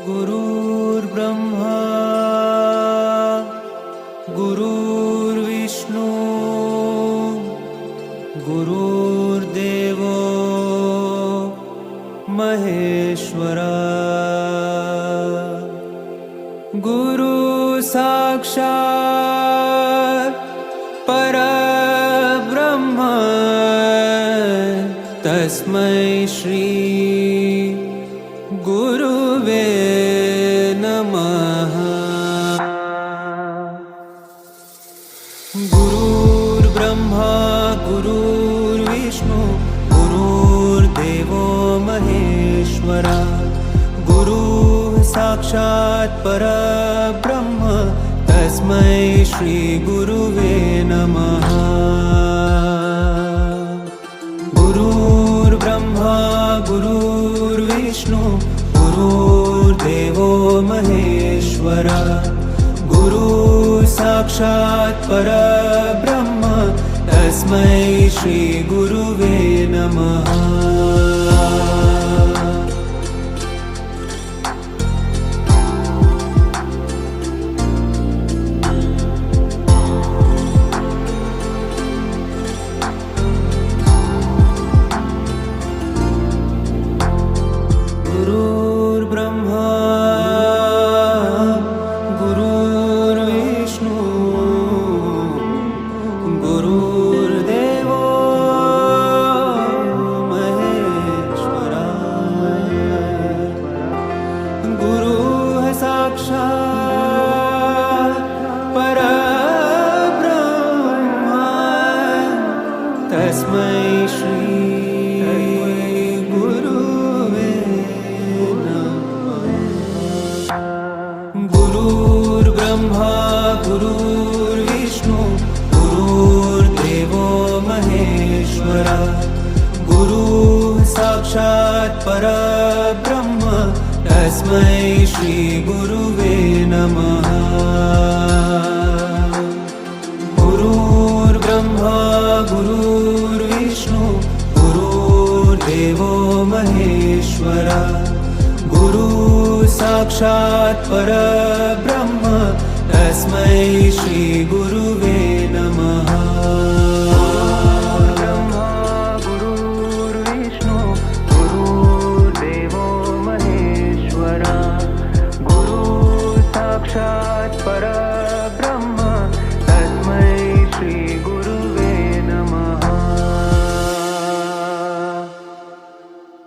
गुरुर्ब्रह्मा गुरुर्विष्णू गुरुर्देवो महेश्वरा गुरु साक्षात् परब्रह्म तस्मै श्री गुरुवे नमः। गुरुर्ब्रह्मा गुरुर्विष्णु गुरुर्देवो महेश्वरा गुरुः साक्षात् परब्रह्म तस्मै श्री गुरुवे नमः। गुरुर्ब्रह्मा गुरुर्विष्णु गुरुर्देवो महेश्वरा गुरुः साक्षात् परब्रह्म तस्मै श्री गुरुवे नमः। गुरुर्ब्रह्मा गुरुर्विष्णु गुरुर्देवो महेश्वरा गुरुः साक्षात् परब्रह्म तस्मै श्री गुरुर्ब्रह्मा गुरुर्विष्णु गुरुर्देवो महेश्वरा गुरुः साक्षात् परब्रह्म तस्मै श्री गुरुवे नमः। गुरुर्ब्रह्मा गुरुर्विष्णु गुरुर्देवो महेश्वरा गुरुः साक्षात् परब्रह्म तस्मै श्री